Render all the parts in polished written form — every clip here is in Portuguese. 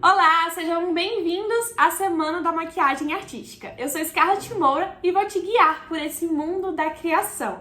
Olá, sejam bem-vindos à Semana da Maquiagem Artística. Eu sou Scarlett Moura e vou te guiar por esse mundo da criação.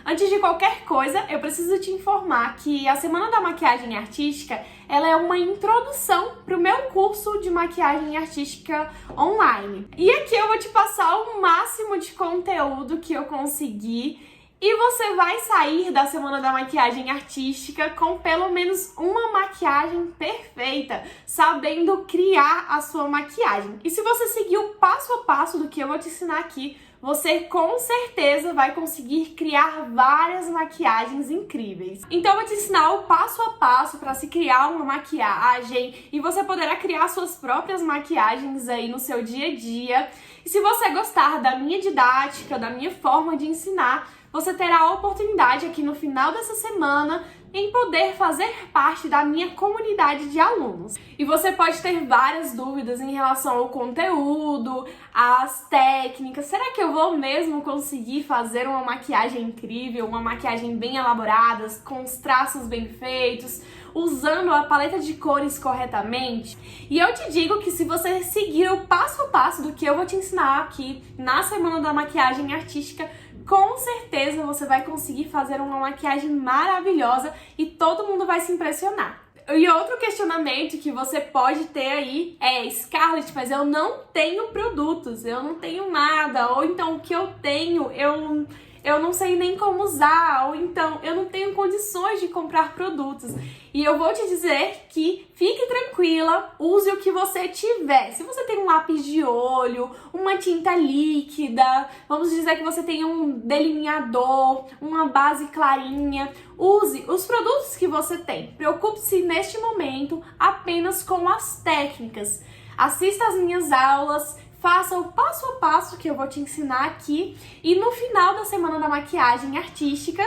Antes de qualquer coisa, eu preciso te informar que a Semana da Maquiagem Artística ela é uma introdução para o meu curso de maquiagem artística online. E aqui eu vou te passar o máximo de conteúdo que eu conseguir. E você vai sair da Semana da Maquiagem Artística com pelo menos uma maquiagem perfeita, sabendo criar a sua maquiagem. E se você seguir o passo a passo do que eu vou te ensinar aqui, você com certeza vai conseguir criar várias maquiagens incríveis. Então eu vou te ensinar o passo a passo para se criar uma maquiagem e você poderá criar suas próprias maquiagens aí no seu dia a dia. E se você gostar da minha didática, da minha forma de ensinar, você terá a oportunidade aqui no final dessa semana em poder fazer parte da minha comunidade de alunos. E você pode ter várias dúvidas em relação ao conteúdo, às técnicas. Será que eu vou mesmo conseguir fazer uma maquiagem incrível, uma maquiagem bem elaborada, com os traços bem feitos, usando a paleta de cores corretamente? E eu te digo que se você seguir o passo a passo do que eu vou te ensinar aqui na Semana da Maquiagem Artística, com certeza você vai conseguir fazer uma maquiagem maravilhosa e todo mundo vai se impressionar. E outro questionamento que você pode ter aí é: Scarlett, mas eu não tenho produtos, eu não tenho nada, ou então o que eu tenho, eu não sei nem como usar, ou então eu não tenho condições de comprar produtos. E eu vou te dizer que fique tranquila, use o que você tiver. Se você tem um lápis de olho, uma tinta líquida, vamos dizer que você tem um delineador, uma base clarinha, use os produtos que você tem. Preocupe-se neste momento apenas com as técnicas. Assista às minhas aulas, faça o passo a passo que eu vou te ensinar aqui e no final da Semana da Maquiagem Artística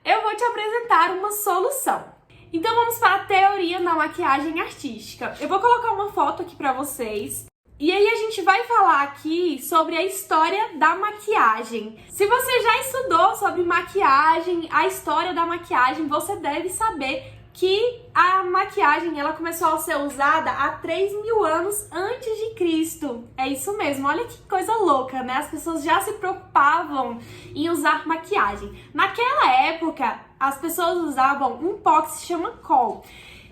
eu vou te apresentar uma solução. Então vamos para a teoria da maquiagem artística. Eu vou colocar uma foto aqui para vocês e aí a gente vai falar aqui sobre a história da maquiagem. Se você já estudou sobre maquiagem, a história da maquiagem, você deve saber que a maquiagem ela começou a ser usada há 3.000 anos antes de Cristo. É isso mesmo, olha que coisa louca, né? As pessoas já se preocupavam em usar maquiagem. Naquela época, as pessoas usavam um pó que se chama coal.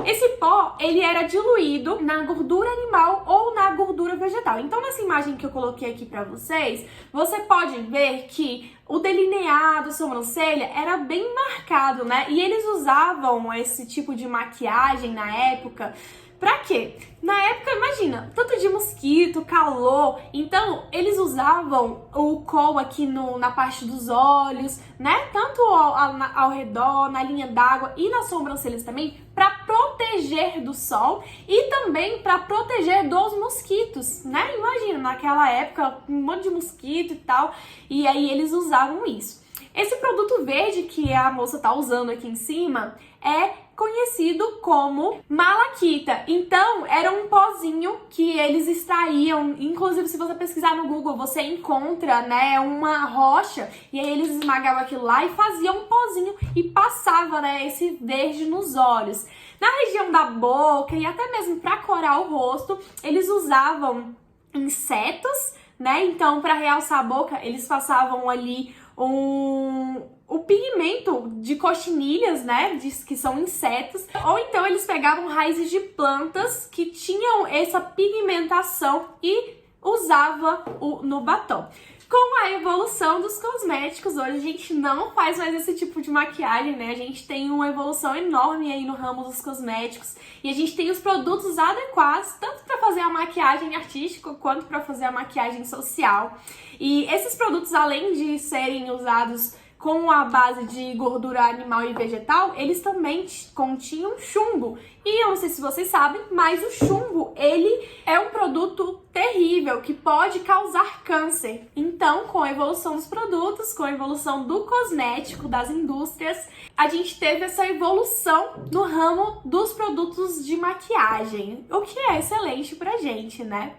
Esse pó, ele era diluído na gordura animal ou na gordura vegetal. Então, nessa imagem que eu coloquei aqui pra vocês, você pode ver que o delineado, sobrancelha, era bem marcado, né? E eles usavam esse tipo de maquiagem na época. Pra quê? Na época, imagina, tanto de mosquito, calor, então eles usavam o coal aqui na parte dos olhos, né? Tanto ao redor, na linha d'água e nas sobrancelhas também, para proteger do sol e também para proteger dos mosquitos, né? Imagina, naquela época, um monte de mosquito e tal, e aí eles usavam isso. Esse produto verde que a moça tá usando aqui em cima é conhecido como malaquita. Então, era um pozinho que eles extraíam. Inclusive, se você pesquisar no Google, você encontra, né, uma rocha. E aí eles esmagavam aquilo lá e faziam um pozinho e passava, né, esse verde nos olhos. Na região da boca e até mesmo para corar o rosto, eles usavam insetos, né? Então, para realçar a boca, eles passavam ali o pigmento de cochinilhas, né, que são insetos, ou então eles pegavam raízes de plantas que tinham essa pigmentação e usava no batom. Com a evolução dos cosméticos, hoje a gente não faz mais esse tipo de maquiagem, né? A gente tem uma evolução enorme aí no ramo dos cosméticos e a gente tem os produtos adequados tanto para fazer a maquiagem artística quanto para fazer a maquiagem social. E esses produtos, além de serem usados com a base de gordura animal e vegetal, eles também continham chumbo. E eu não sei se vocês sabem, mas o chumbo, ele é um produto terrível que pode causar câncer. Então, com a evolução dos produtos, com a evolução do cosmético, das indústrias, a gente teve essa evolução no ramo dos produtos de maquiagem, o que é excelente pra gente, né?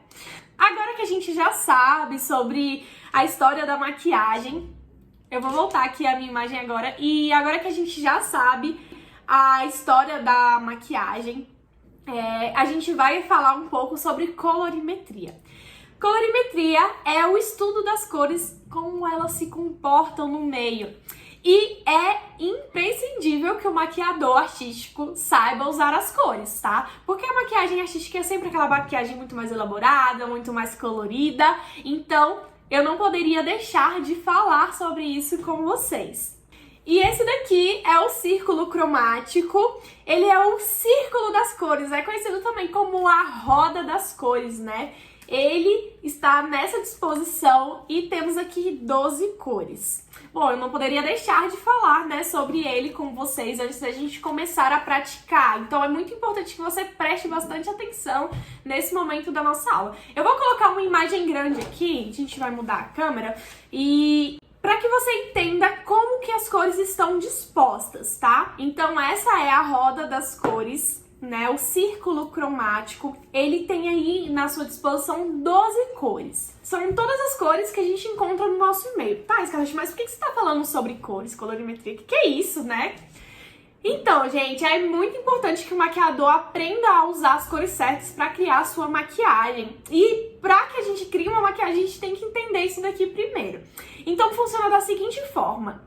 Agora que a gente já sabe sobre a história da maquiagem, eu vou voltar aqui a minha imagem agora. E agora que a gente já sabe a história da maquiagem, a gente vai falar um pouco sobre colorimetria. Colorimetria é o estudo das cores, como elas se comportam no meio. E é imprescindível que o maquiador artístico saiba usar as cores, tá? Porque a maquiagem artística é sempre aquela maquiagem muito mais elaborada, muito mais colorida. Então, eu não poderia deixar de falar sobre isso com vocês. E esse daqui é o círculo cromático. Ele é o círculo das cores, é conhecido também como a roda das cores, né? Ele está nessa disposição e temos aqui 12 cores. Bom, eu não poderia deixar de falar, né, sobre ele com vocês antes da gente começar a praticar. Então é muito importante que você preste bastante atenção nesse momento da nossa aula. Eu vou colocar uma imagem grande aqui, a gente vai mudar a câmera, e para que você entenda como que as cores estão dispostas, tá? Então essa é a roda das cores, né? O círculo cromático, ele tem aí na sua disposição 12 cores. São todas as cores que a gente encontra no nosso e-mail. Tá, Scarlett, mas por que você tá falando sobre cores, colorimetria? Que é isso, né? Então, gente, é muito importante que o maquiador aprenda a usar as cores certas para criar a sua maquiagem. E para que a gente crie uma maquiagem, a gente tem que entender isso daqui primeiro. Então, funciona da seguinte forma.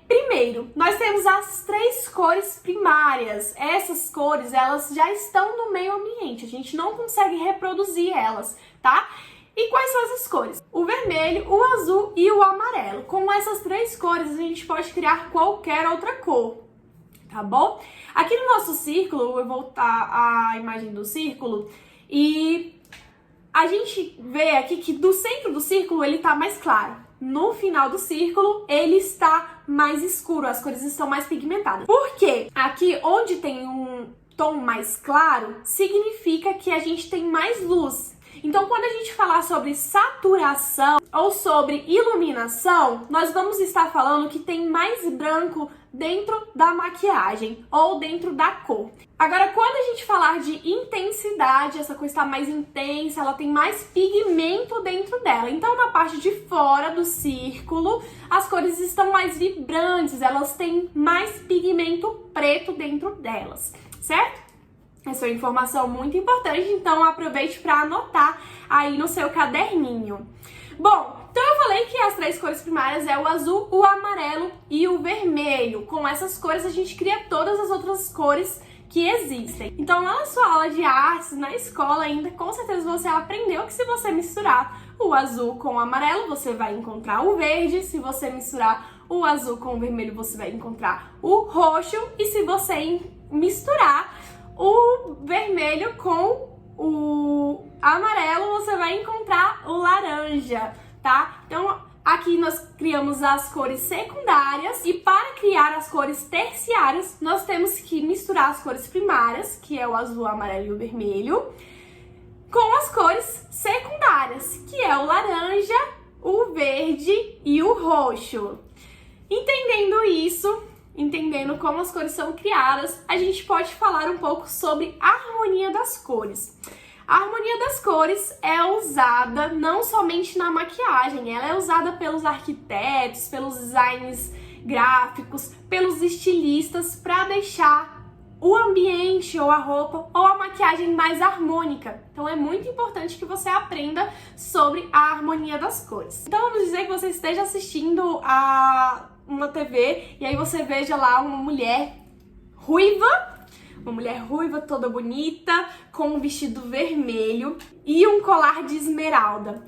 Primeiro, nós temos as 3 cores primárias. Essas cores, elas já estão no meio ambiente. A gente não consegue reproduzir elas, tá? E quais são essas cores? O vermelho, o azul e o amarelo. Com essas 3 cores, a gente pode criar qualquer outra cor, tá bom? Aqui no nosso círculo, eu vou voltar a imagem do círculo, e a gente vê aqui que do centro do círculo ele tá mais claro. No final do círculo, ele está mais escuro, as cores estão mais pigmentadas. Por quê? Aqui onde tem um tom mais claro, significa que a gente tem mais luz. Então, quando a gente falar sobre saturação ou sobre iluminação, nós vamos estar falando que tem mais branco dentro da maquiagem ou dentro da cor. Agora, quando a gente falar de intensidade, essa coisa está mais intensa, ela tem mais pigmento dentro dela. Então, na parte de fora do círculo, as cores estão mais vibrantes, elas têm mais pigmento preto dentro delas, certo? Essa é uma informação muito importante, então aproveite para anotar aí no seu caderninho. Bom, então eu falei que as 3 cores primárias é o azul, o amarelo e o vermelho. Com essas cores a gente cria todas as outras cores que existem. Então lá na sua aula de artes, na escola ainda, com certeza você aprendeu que se você misturar o azul com o amarelo, você vai encontrar o verde. Se você misturar o azul com o vermelho, você vai encontrar o roxo. E se você misturar o vermelho com o amarelo, você vai encontrar o laranja, tá? Então, aqui nós criamos as cores secundárias e para criar as cores terciárias, nós temos que misturar as cores primárias, que é o azul, o amarelo e o vermelho, com as cores secundárias, que é o laranja, o verde e o roxo. Entendendo isso, entendendo como as cores são criadas, a gente pode falar um pouco sobre a harmonia das cores. A harmonia das cores é usada não somente na maquiagem, ela é usada pelos arquitetos, pelos designers gráficos, pelos estilistas para deixar o ambiente ou a roupa ou a maquiagem mais harmônica. Então é muito importante que você aprenda sobre a harmonia das cores. Então vamos dizer que você esteja assistindo a uma TV e aí você veja lá uma mulher ruiva toda bonita, com um vestido vermelho e um colar de esmeralda.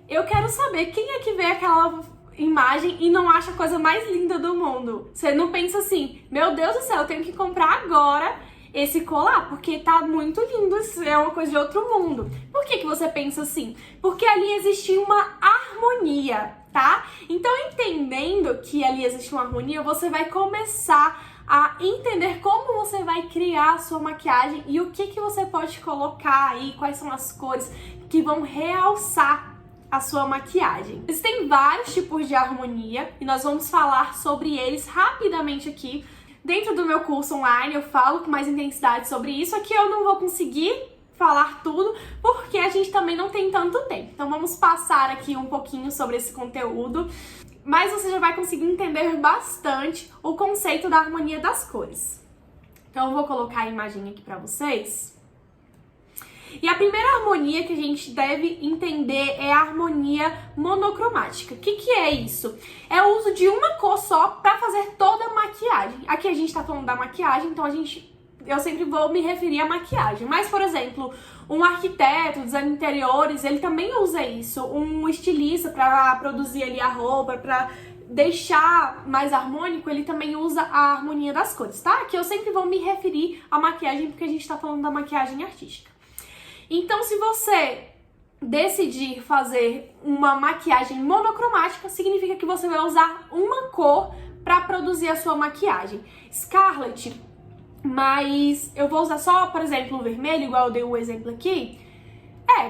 Eu quero saber quem é que vê aquela imagem e não acha a coisa mais linda do mundo. Você não pensa assim, meu Deus do céu, eu tenho que comprar agora esse colar, porque tá muito lindo, isso é uma coisa de outro mundo. Por que você pensa assim? Porque ali existe uma harmonia, tá? Então, entendendo que ali existe uma harmonia, você vai começar a entender como você vai criar a sua maquiagem e o que você pode colocar aí, quais são as cores que vão realçar a sua maquiagem. Existem vários tipos de harmonia e nós vamos falar sobre eles rapidamente aqui. Dentro do meu curso online eu falo com mais intensidade sobre isso. Aqui eu não vou conseguir falar tudo porque a gente também não tem tanto tempo. Então vamos passar aqui um pouquinho sobre esse conteúdo, mas você já vai conseguir entender bastante o conceito da harmonia das cores. Então eu vou colocar a imagem aqui pra vocês. E a primeira harmonia que a gente deve entender é a harmonia monocromática. O que é isso? É o uso de uma cor só para fazer toda a maquiagem. Aqui a gente tá falando da maquiagem, então eu sempre vou me referir à maquiagem. Mas, por exemplo, um arquiteto, design de interiores, ele também usa isso. Um estilista para produzir ali a roupa, para deixar mais harmônico, ele também usa a harmonia das cores, tá? Aqui eu sempre vou me referir à maquiagem porque a gente tá falando da maquiagem artística. Então, se você decidir fazer uma maquiagem monocromática, significa que você vai usar uma cor para produzir a sua maquiagem. Scarlett, mas eu vou usar só, por exemplo, o vermelho, igual eu dei o exemplo aqui.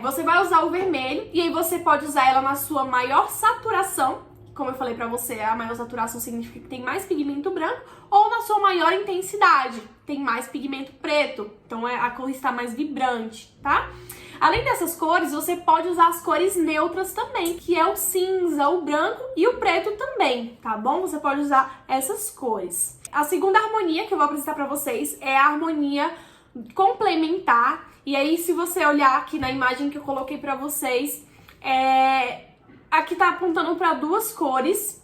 Você vai usar o vermelho e aí você pode usar ela na sua maior saturação. Como eu falei pra você, a maior saturação significa que tem mais pigmento branco, ou na sua maior intensidade, tem mais pigmento preto, então a cor está mais vibrante, tá? Além dessas cores, você pode usar as cores neutras também, que é o cinza, o branco e o preto também, tá bom? Você pode usar essas cores. A segunda harmonia que eu vou apresentar pra vocês é a harmonia complementar, e aí se você olhar aqui na imagem que eu coloquei pra vocês, aqui tá apontando para duas cores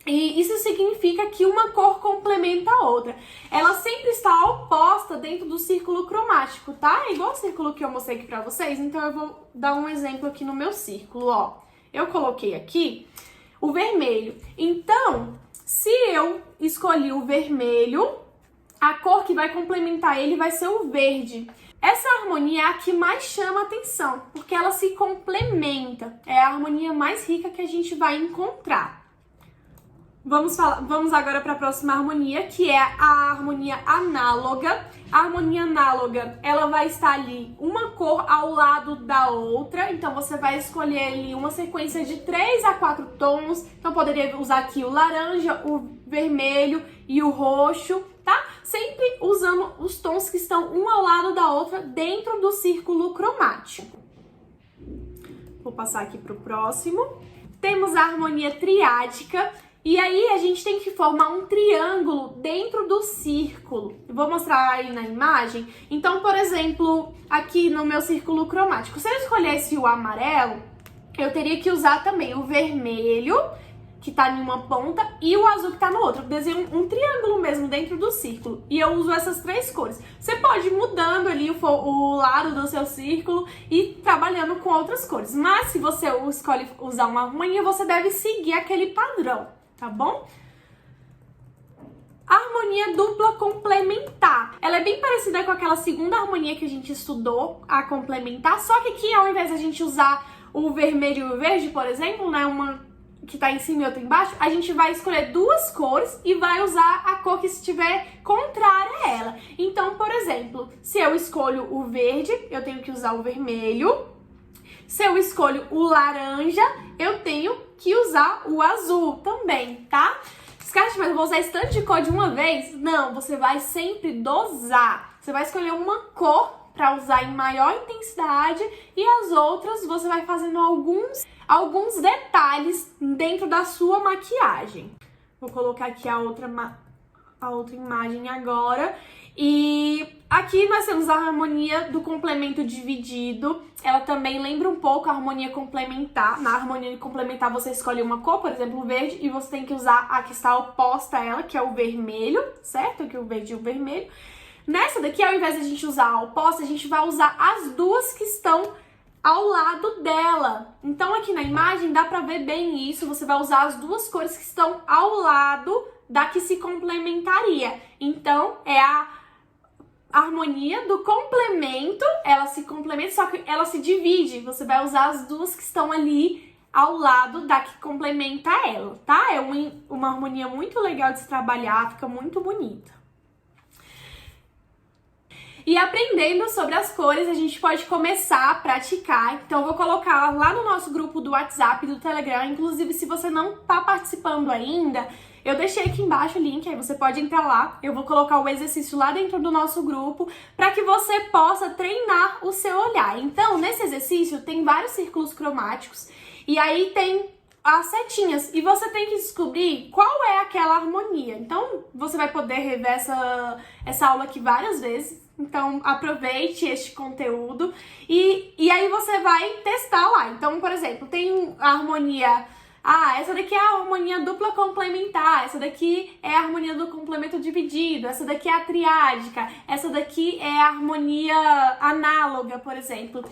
e isso significa que uma cor complementa a outra. Ela sempre está oposta dentro do círculo cromático, tá? É igual o círculo que eu mostrei aqui para vocês, então eu vou dar um exemplo aqui no meu círculo, ó. Eu coloquei aqui o vermelho. Então, se eu escolhi o vermelho, a cor que vai complementar ele vai ser o verde. Essa harmonia é a que mais chama atenção, porque ela se complementa. É a harmonia mais rica que a gente vai encontrar. Vamos agora para a próxima harmonia, que é a harmonia análoga. A harmonia análoga, ela vai estar ali uma cor ao lado da outra. Então você vai escolher ali uma sequência de 3 a 4 tons. Então poderia usar aqui o laranja, o vermelho e o roxo, tá? Sempre usando os tons que estão um ao lado da outra dentro do círculo cromático. Vou passar aqui para o próximo. Temos a harmonia triádica. E aí a gente tem que formar um triângulo dentro do círculo. Eu vou mostrar aí na imagem. Então, por exemplo, aqui no meu círculo cromático, se eu escolhesse o amarelo, eu teria que usar também o vermelho, que tá em uma ponta, e o azul que tá no outro. Eu desenho um triângulo mesmo dentro do círculo. E eu uso essas 3 cores. Você pode ir mudando ali o lado do seu círculo e trabalhando com outras cores. Mas se você escolhe usar uma harmonia, você deve seguir aquele padrão, tá bom? A harmonia dupla complementar. Ela é bem parecida com aquela segunda harmonia que a gente estudou, a complementar, só que aqui ao invés de a gente usar o vermelho e o verde, por exemplo, né, uma que tá em cima e outra embaixo, a gente vai escolher 2 cores e vai usar a cor que estiver contrária a ela. Então, por exemplo, se eu escolho o verde, eu tenho que usar o vermelho. Se eu escolho o laranja, eu tenho que usar o azul também, tá? Scarlett, mas eu vou usar esse tanto de cor de uma vez? Não, você vai sempre dosar. Você vai escolher uma cor para usar em maior intensidade e as outras você vai fazendo alguns detalhes dentro da sua maquiagem. Vou colocar aqui a outra imagem agora. E aqui nós temos a harmonia do complemento dividido. Ela também lembra um pouco a harmonia complementar. Na harmonia complementar você escolhe uma cor, por exemplo, o verde, e você tem que usar a que está oposta a ela, que é o vermelho, certo? Aqui o verde e o vermelho. Nessa daqui, ao invés de a gente usar a oposta, a gente vai usar as duas que estão ao lado dela. Então aqui na imagem dá pra ver bem isso. Você vai usar as 2 cores que estão ao lado da que se complementaria. Então é a harmonia do complemento, ela se complementa, só que ela se divide. Você vai usar as 2 que estão ali ao lado da que complementa ela, tá? É uma harmonia muito legal de se trabalhar, fica muito bonita. E aprendendo sobre as cores, a gente pode começar a praticar. Então eu vou colocar lá no nosso grupo do WhatsApp e do Telegram. Inclusive, se você não tá participando ainda, eu deixei aqui embaixo o link, aí você pode entrar lá. Eu vou colocar o exercício lá dentro do nosso grupo para que você possa treinar o seu olhar. Então, nesse exercício tem vários círculos cromáticos e aí tem as setinhas e você tem que descobrir qual é aquela harmonia. Então, você vai poder rever essa aula aqui várias vezes. Então, aproveite este conteúdo e aí você vai testar lá. Então, por exemplo, tem a harmonia... essa daqui é a harmonia dupla complementar, essa daqui é a harmonia do complemento dividido, essa daqui é a triádica, essa daqui é a harmonia análoga, por exemplo.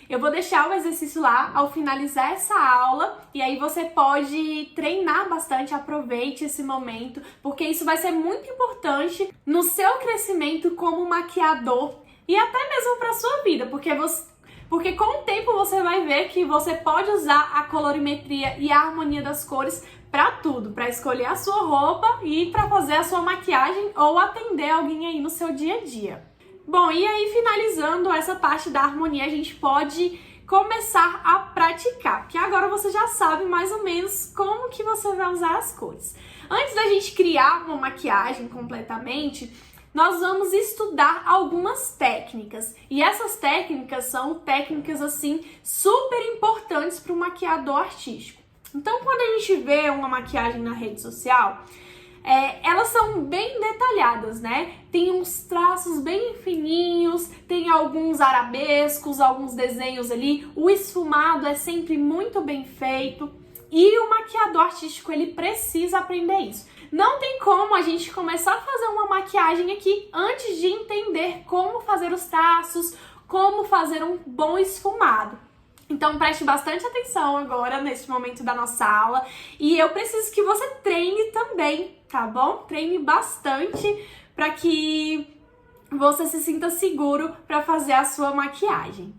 Eu vou deixar o exercício lá ao finalizar essa aula e aí você pode treinar bastante, aproveite esse momento, porque isso vai ser muito importante no seu crescimento como maquiador e até mesmo para sua vida, porque com o tempo você vai ver que você pode usar a colorimetria e a harmonia das cores para tudo, para escolher a sua roupa e para fazer a sua maquiagem ou atender alguém aí no seu dia a dia. Bom, e aí finalizando essa parte da harmonia, a gente pode começar a praticar, porque agora você já sabe mais ou menos como que você vai usar as cores. Antes da gente criar uma maquiagem completamente, nós vamos estudar algumas técnicas. E essas técnicas são técnicas, assim, super importantes para o maquiador artístico. Então, quando a gente vê uma maquiagem na rede social, elas são bem detalhadas, né? Tem uns traços bem fininhos, tem alguns arabescos, alguns desenhos ali. O esfumado é sempre muito bem feito. E o maquiador artístico, ele precisa aprender isso. Não tem como a gente começar a fazer uma maquiagem aqui antes de entender como fazer os traços, como fazer um bom esfumado. Então preste bastante atenção agora neste momento da nossa aula e eu preciso que você treine também, tá bom? Treine bastante para que você se sinta seguro para fazer a sua maquiagem.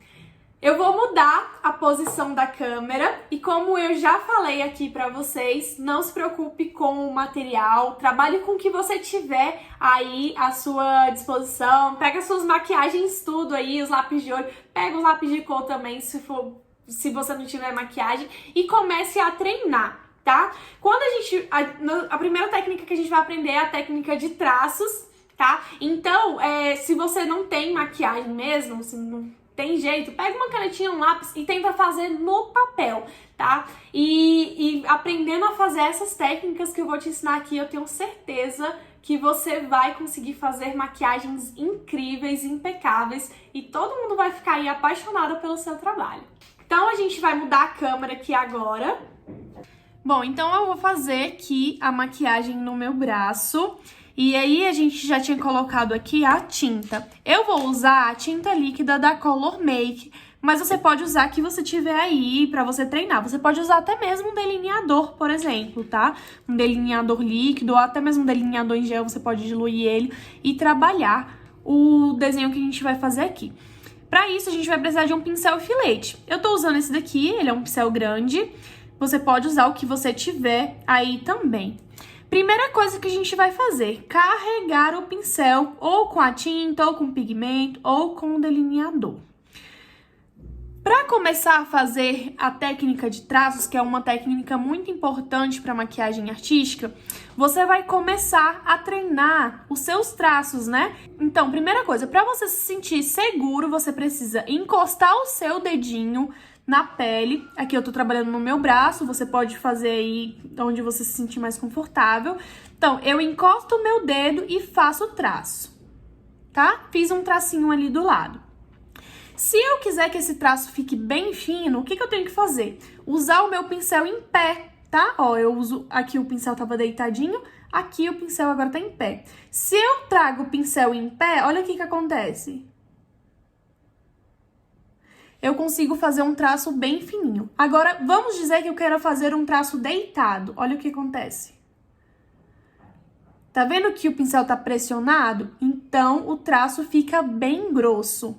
Eu vou mudar a posição da câmera e como eu já falei aqui para vocês, não se preocupe com o material, trabalhe com o que você tiver aí à sua disposição, pega suas maquiagens tudo aí, os lápis de olho, pega os lápis de cor também se você não tiver maquiagem e comece a treinar, tá? Quando a primeira técnica que a gente vai aprender é a técnica de traços, tá? Então, se você não tem maquiagem mesmo, se não tem jeito, pega uma canetinha, um lápis e tenta fazer no papel, tá? E aprendendo a fazer essas técnicas que eu vou te ensinar aqui, eu tenho certeza que você vai conseguir fazer maquiagens incríveis, impecáveis e todo mundo vai ficar aí apaixonado pelo seu trabalho. Então a gente vai mudar a câmera aqui agora. Bom, então eu vou fazer aqui a maquiagem no meu braço. E aí a gente já tinha colocado aqui a tinta. Eu vou usar a tinta líquida da Color Make, mas você pode usar a que você tiver aí pra você treinar. Você pode usar até mesmo um delineador, por exemplo, tá? Um delineador líquido ou até mesmo um delineador em gel, você pode diluir ele e trabalhar o desenho que a gente vai fazer aqui. Pra isso, a gente vai precisar de um pincel filete. Eu tô usando esse daqui, ele é um pincel grande. Você pode usar o que você tiver aí também. Primeira coisa que a gente vai fazer, carregar o pincel ou com a tinta, ou com pigmento, ou com o delineador. Para começar a fazer a técnica de traços, que é uma técnica muito importante para maquiagem artística, você vai começar a treinar os seus traços, né? Então, primeira coisa, para você se sentir seguro, você precisa encostar o seu dedinho na pele. Aqui eu tô trabalhando no meu braço, você pode fazer aí onde você se sentir mais confortável. Então, eu encosto o meu dedo e faço o traço, tá? Fiz um tracinho ali do lado. Se eu quiser que esse traço fique bem fino, o que eu tenho que fazer? Usar o meu pincel em pé, tá? Ó, eu uso... Aqui o pincel tava deitadinho, aqui o pincel agora tá em pé. Se eu trago o pincel em pé, olha o que acontece. Eu consigo fazer um traço bem fininho. Agora, vamos dizer que eu quero fazer um traço deitado. Olha o que acontece. Tá vendo que o pincel tá pressionado? Então, o traço fica bem grosso.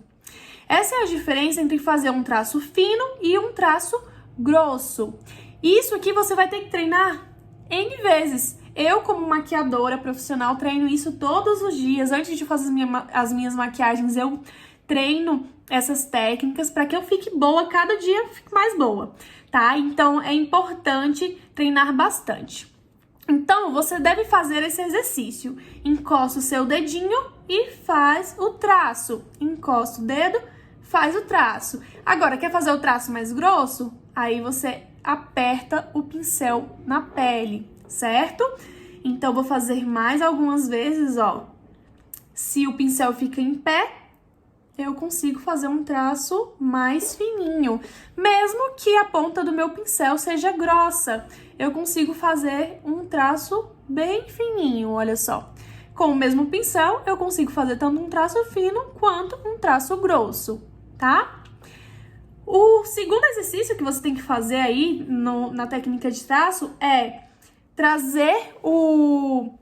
Essa é a diferença entre fazer um traço fino e um traço grosso. Isso aqui você vai ter que treinar N vezes. Eu, como maquiadora profissional, treino isso todos os dias. Antes de fazer as minhas maquiagens, eu treino essas técnicas para que eu fique boa, cada dia eu fique mais boa, tá? Então, é importante treinar bastante. Então, você deve fazer esse exercício. Encosta o seu dedinho e faz o traço. Encosta o dedo, faz o traço. Agora, quer fazer o traço mais grosso? Aí você aperta o pincel na pele, certo? Então, vou fazer mais algumas vezes, ó. Se o pincel fica em pé, eu consigo fazer um traço mais fininho. Mesmo que a ponta do meu pincel seja grossa, eu consigo fazer um traço bem fininho, olha só. Com o mesmo pincel, eu consigo fazer tanto um traço fino quanto um traço grosso, tá? O segundo exercício que você tem que fazer aí na técnica de traço é trazer o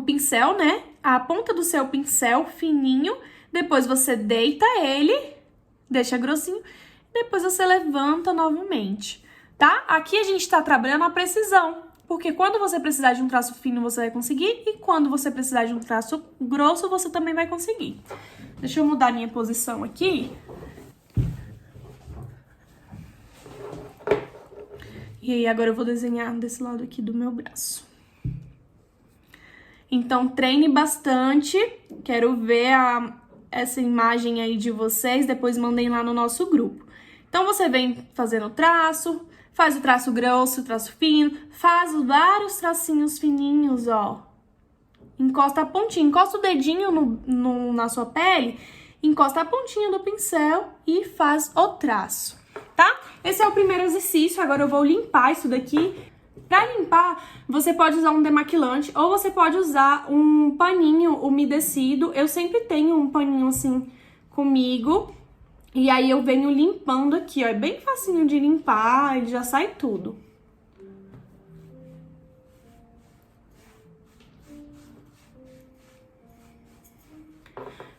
pincel, né? A ponta do seu pincel fininho, depois você deita ele, deixa grossinho, depois você levanta novamente, tá? Aqui a gente tá trabalhando a precisão, porque quando você precisar de um traço fino, você vai conseguir, e quando você precisar de um traço grosso, você também vai conseguir. Deixa eu mudar minha posição aqui. E aí, agora eu vou desenhar desse lado aqui do meu braço. Então, treine bastante. Quero ver essa imagem aí de vocês. Depois mandem lá no nosso grupo. Então, você vem fazendo traço, faz o traço grosso, o traço fino, faz vários tracinhos fininhos, ó. Encosta a pontinha, encosta o dedinho na sua pele, encosta a pontinha do pincel e faz o traço, tá? Esse é o primeiro exercício. Agora eu vou limpar isso daqui. Pra limpar, você pode usar um demaquilante ou você pode usar um paninho umedecido. Eu sempre tenho um paninho assim comigo. E aí eu venho limpando aqui, ó. É bem facinho de limpar, ele já sai tudo.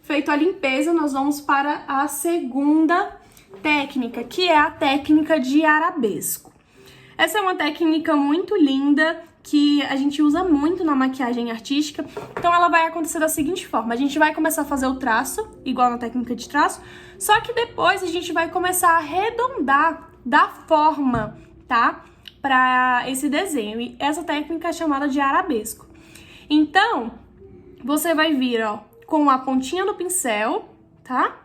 Feito a limpeza, nós vamos para a segunda técnica, que é a técnica de arabesco. Essa é uma técnica muito linda que a gente usa muito na maquiagem artística. Então, ela vai acontecer da seguinte forma. A gente vai começar a fazer o traço, igual na técnica de traço, só que depois a gente vai começar a arredondar, dar forma, tá? Para esse desenho. E essa técnica é chamada de arabesco. Então, você vai vir, ó, com a pontinha do pincel, tá?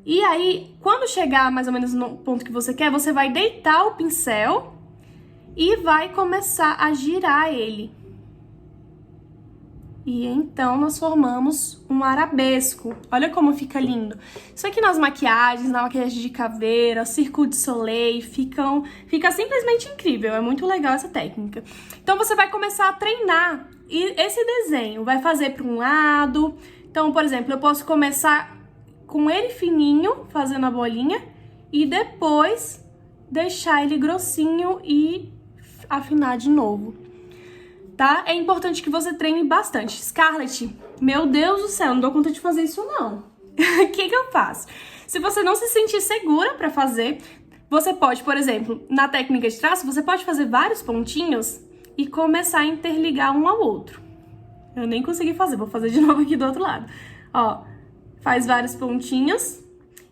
E aí, quando chegar mais ou menos no ponto que você quer, você vai deitar o pincel e vai começar a girar ele. E então, nós formamos um arabesco. Olha como fica lindo. Isso aqui nas maquiagens, na maquiagem de caveira, Cirque du Soleil, fica simplesmente incrível. É muito legal essa técnica. Então, você vai começar a treinar esse desenho. Vai fazer para um lado. Então, por exemplo, eu posso começar com ele fininho, fazendo a bolinha, e depois deixar ele grossinho e afinar de novo, tá? É importante que você treine bastante. Scarlett, meu Deus do céu, não dou conta de fazer isso não. O que eu faço? Se você não se sentir segura pra fazer, você pode, por exemplo, na técnica de traço, você pode fazer vários pontinhos e começar a interligar um ao outro. Eu nem consegui fazer, vou fazer de novo aqui do outro lado. Ó, faz vários pontinhos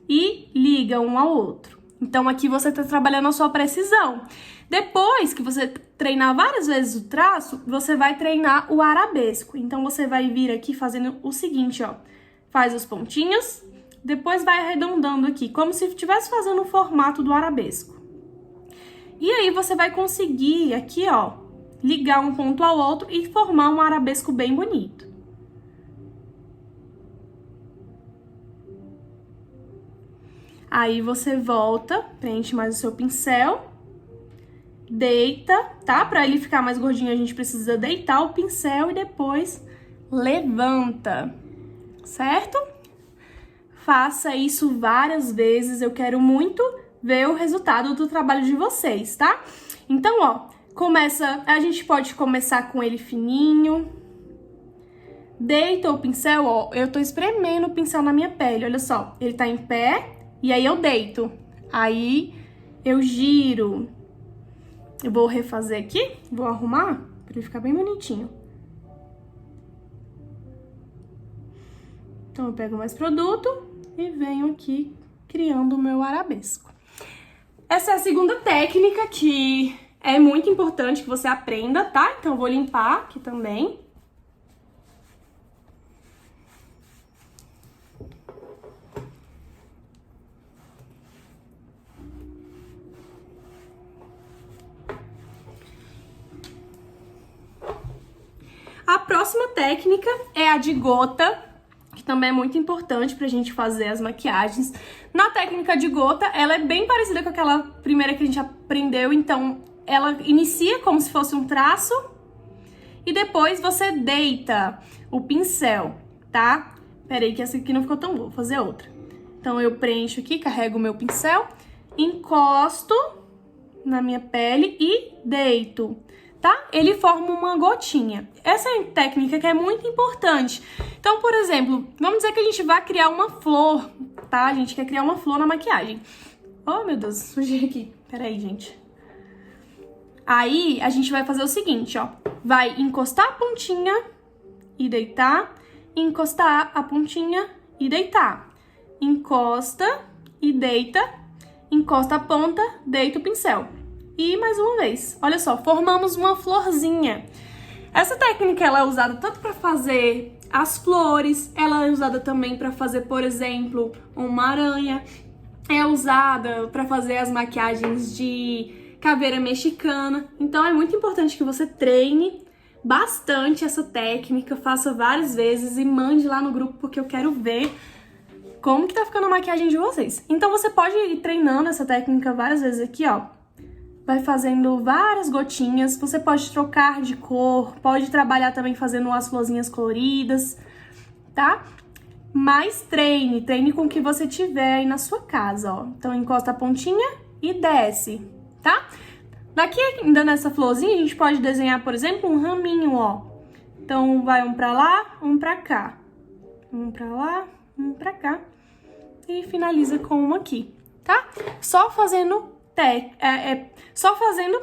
e liga um ao outro. Então, aqui você tá trabalhando a sua precisão. Depois que você treinar várias vezes o traço, você vai treinar o arabesco. Então, você vai vir aqui fazendo o seguinte, ó. Faz os pontinhos, depois vai arredondando aqui, como se estivesse fazendo o formato do arabesco. E aí, você vai conseguir aqui, ó, ligar um ponto ao outro e formar um arabesco bem bonito. Aí você volta, preenche mais o seu pincel, deita, tá? Pra ele ficar mais gordinho, a gente precisa deitar o pincel e depois levanta, certo? Faça isso várias vezes, eu quero muito ver o resultado do trabalho de vocês, tá? Então, ó, a gente pode começar com ele fininho. Deita o pincel, ó, eu tô espremendo o pincel na minha pele, olha só, ele tá em pé. E aí eu deito, aí eu giro. Eu vou refazer aqui, vou arrumar pra ele ficar bem bonitinho. Então eu pego mais produto e venho aqui criando o meu arabesco. Essa é a segunda técnica que é muito importante que você aprenda, tá? Então eu vou limpar aqui também. próxima técnica é a de gota, que também é muito importante pra gente fazer as maquiagens. Na técnica de gota, ela é bem parecida com aquela primeira que a gente aprendeu, então ela inicia como se fosse um traço e depois você deita o pincel, tá? Peraí que essa aqui não ficou tão boa, vou fazer outra. Então eu preencho aqui, carrego o meu pincel, encosto na minha pele e deito, tá? Ele forma uma gotinha. Essa é a técnica que é muito importante. Então, por exemplo, vamos dizer que a gente vai criar uma flor, tá? A gente quer criar uma flor na maquiagem. Oh, meu Deus, sujei aqui. Peraí, gente. Aí, a gente vai fazer o seguinte, ó. Vai encostar a pontinha e deitar. Encostar a pontinha e deitar. Encosta e deita. Encosta a ponta, deita o pincel. E mais uma vez, olha só, formamos uma florzinha. Essa técnica ela é usada tanto para fazer as flores, ela é usada também para fazer, por exemplo, uma aranha, é usada para fazer as maquiagens de caveira mexicana. Então é muito importante que você treine bastante essa técnica, faça várias vezes e mande lá no grupo porque eu quero ver como que tá ficando a maquiagem de vocês. Então você pode ir treinando essa técnica várias vezes aqui, ó. Vai fazendo várias gotinhas, você pode trocar de cor, pode trabalhar também fazendo as florzinhas coloridas, tá? Mas treine com o que você tiver aí na sua casa, ó. Então encosta a pontinha e desce, tá? Daqui ainda nessa florzinha a gente pode desenhar, por exemplo, um raminho, ó. Então vai um pra lá, um pra cá. Um pra lá, um pra cá. E finaliza com um aqui, tá? Só fazendo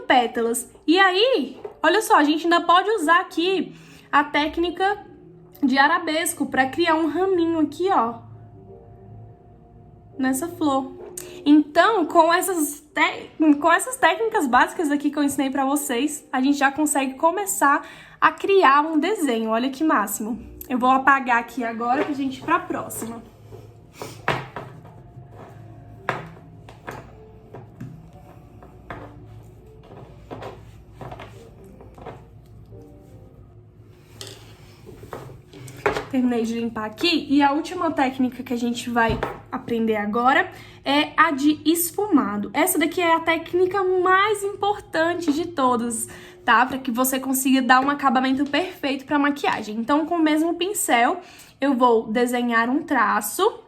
pétalas. E aí, olha só, a gente ainda pode usar aqui a técnica de arabesco para criar um raminho aqui, ó, nessa flor. Então, com essas técnicas básicas aqui que eu ensinei para vocês, a gente já consegue começar a criar um desenho. Olha que máximo. Eu vou apagar aqui agora pra gente ir pra próxima. Terminei de limpar aqui e a última técnica que a gente vai aprender agora é a de esfumado. Essa daqui é a técnica mais importante de todas, tá? Para que você consiga dar um acabamento perfeito para maquiagem. Então, com o mesmo pincel, eu vou desenhar um traço.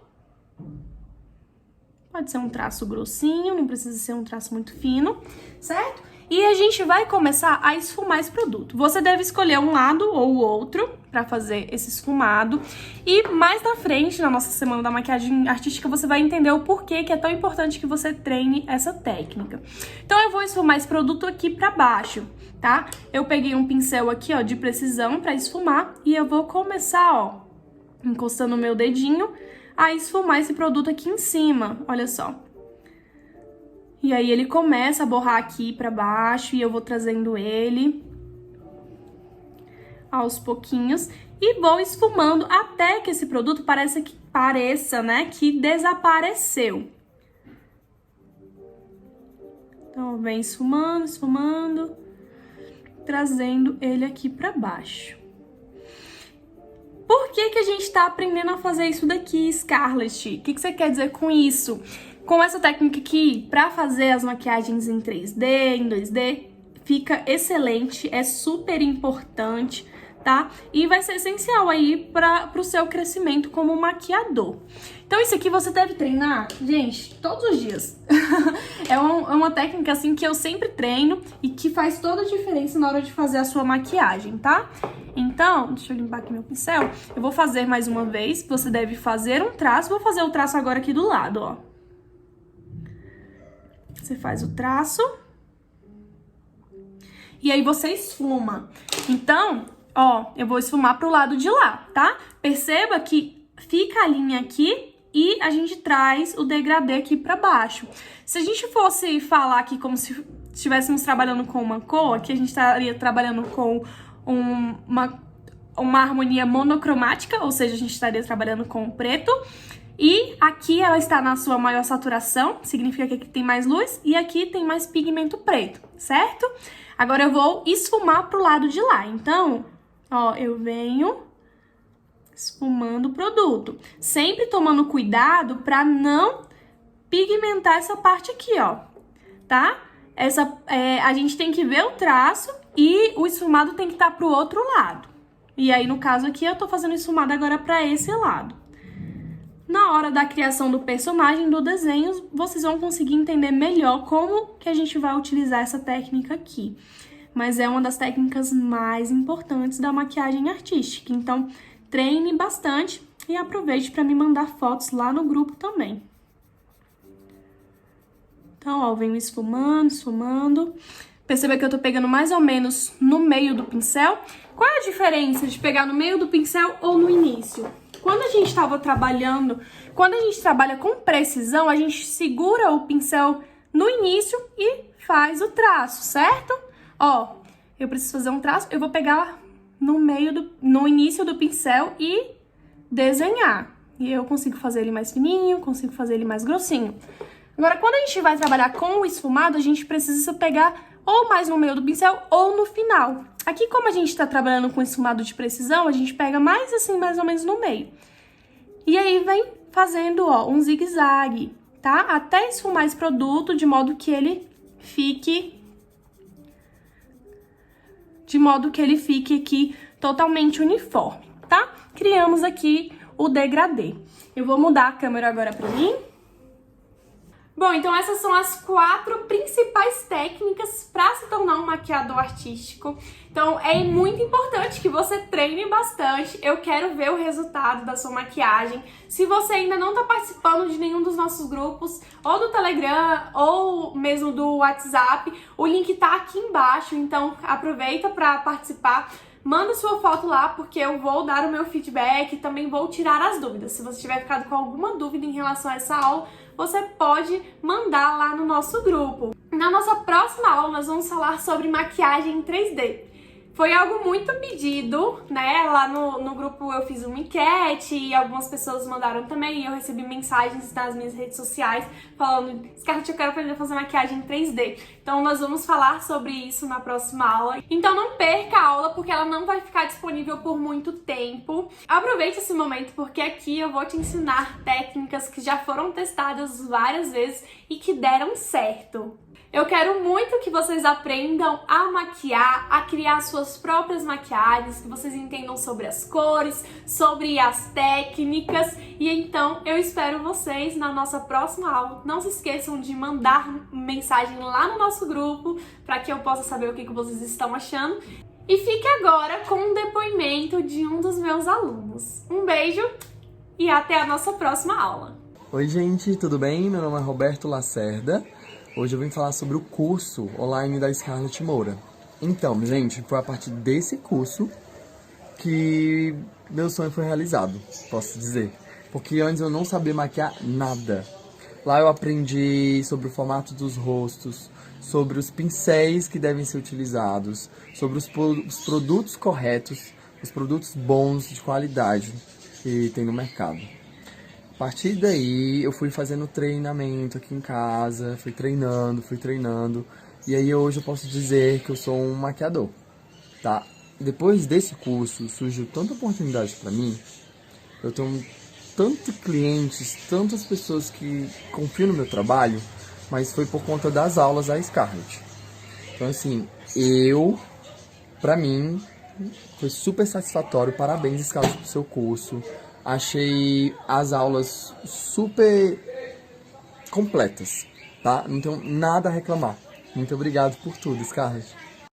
Pode ser um traço grossinho, não precisa ser um traço muito fino, certo? E a gente vai começar a esfumar esse produto. Você deve escolher um lado ou o outro para fazer esse esfumado. E mais na frente, na nossa semana da maquiagem artística, você vai entender o porquê que é tão importante que você treine essa técnica. Então eu vou esfumar esse produto aqui para baixo, tá? Eu peguei um pincel aqui, ó, de precisão para esfumar e eu vou começar, ó, encostando o meu dedinho a esfumar esse produto aqui em cima, olha só. E aí ele começa a borrar aqui pra baixo e eu vou trazendo ele aos pouquinhos e vou esfumando até que esse produto pareça, né, que desapareceu. Então vem esfumando, esfumando, trazendo ele aqui pra baixo. Por que que a gente tá aprendendo a fazer isso daqui, Scarlett? O que você quer dizer com isso? Com essa técnica aqui, pra fazer as maquiagens em 3D, em 2D, fica excelente, é super importante, tá? E vai ser essencial aí pro seu crescimento como maquiador. Então isso aqui você deve treinar, gente, todos os dias. É uma técnica assim que eu sempre treino e que faz toda a diferença na hora de fazer a sua maquiagem, tá? Então, deixa eu limpar aqui meu pincel. Eu vou fazer mais uma vez, você deve fazer um traço, vou fazer o traço agora aqui do lado, ó. Você faz o traço e aí você esfuma. Então, ó, eu vou esfumar pro lado de lá, tá? Perceba que fica a linha aqui e a gente traz o degradê aqui pra baixo. Se a gente fosse falar aqui como se estivéssemos trabalhando com uma cor, aqui a gente estaria trabalhando com uma harmonia monocromática, ou seja, a gente estaria trabalhando com o preto. E aqui ela está na sua maior saturação, significa que aqui tem mais luz, e aqui tem mais pigmento preto, certo? Agora eu vou esfumar pro lado de lá, então Ó, eu venho esfumando o produto. Sempre tomando cuidado pra não pigmentar essa parte aqui, ó, tá? A gente tem que ver o traço e o esfumado tem que estar pro outro lado. E aí, no caso aqui, eu tô fazendo esfumado agora pra esse lado. Na hora da criação do personagem, do desenho, vocês vão conseguir entender melhor como que a gente vai utilizar essa técnica aqui. Mas é uma das técnicas mais importantes da maquiagem artística. Então, treine bastante e aproveite para me mandar fotos lá no grupo também. Então, ó, venho esfumando. Perceba que eu tô pegando mais ou menos no meio do pincel. Qual é a diferença de pegar no meio do pincel ou no início? Quando a gente trabalha com precisão, a gente segura o pincel no início e faz o traço, certo? Ó, eu preciso fazer um traço, eu vou pegar no início do pincel e desenhar. E eu consigo fazer ele mais fininho, consigo fazer ele mais grossinho. Agora, quando a gente vai trabalhar com o esfumado, a gente precisa pegar ou mais no meio do pincel ou no final. Aqui, como a gente tá trabalhando com esfumado de precisão, a gente pega mais assim, mais ou menos no meio. E aí, vem fazendo, ó, um zigue-zague, tá? Até esfumar esse produto de modo que ele fique aqui totalmente uniforme, tá? Criamos aqui o degradê. Eu vou mudar a câmera agora pra mim. Bom, então essas são as 4 principais técnicas para se tornar um maquiador artístico. Então é muito importante que você treine bastante. Eu quero ver o resultado da sua maquiagem. Se você ainda não está participando de nenhum dos nossos grupos, ou do Telegram, ou mesmo do WhatsApp, o link tá aqui embaixo, então aproveita para participar. Manda sua foto lá, porque eu vou dar o meu feedback e também vou tirar as dúvidas. Se você tiver ficado com alguma dúvida em relação a essa aula, você pode mandar lá no nosso grupo. Na nossa próxima aula, nós vamos falar sobre maquiagem em 3D. Foi algo muito pedido, né? Lá no grupo eu fiz uma enquete e algumas pessoas mandaram também. E eu recebi mensagens nas minhas redes sociais falando: Scarlett, eu quero aprender a fazer maquiagem em 3D. Então nós vamos falar sobre isso na próxima aula. Então não perca a aula, porque ela não vai ficar disponível por muito tempo. Aproveite esse momento, porque aqui eu vou te ensinar técnicas que já foram testadas várias vezes e que deram certo. Eu quero muito que vocês aprendam a maquiar, a criar suas próprias maquiagens, que vocês entendam sobre as cores, sobre as técnicas. E então eu espero vocês na nossa próxima aula. Não se esqueçam de mandar mensagem lá no nosso grupo para que eu possa saber o que vocês estão achando. E fique agora com um depoimento de um dos meus alunos. Um beijo e até a nossa próxima aula. Oi gente, tudo bem? Meu nome é Roberto Lacerda. Hoje eu vim falar sobre o curso online da Scarlett Moura. Então, gente, foi a partir desse curso que meu sonho foi realizado, posso dizer. Porque antes eu não sabia maquiar nada. Lá eu aprendi sobre o formato dos rostos, sobre os pincéis que devem ser utilizados, sobre os produtos corretos, os produtos bons, de qualidade que tem no mercado. A partir daí, eu fui fazendo treinamento aqui em casa, fui treinando, e aí hoje eu posso dizer que eu sou um maquiador, tá? Depois desse curso, surgiu tanta oportunidade pra mim, eu tenho tantos clientes, tantas pessoas que confiam no meu trabalho, mas foi por conta das aulas da Scarlett. Então assim, pra mim, foi super satisfatório, parabéns Scarlett pro seu curso. Achei as aulas super completas, tá? Não tenho nada a reclamar. Muito obrigado por tudo, Scarlett.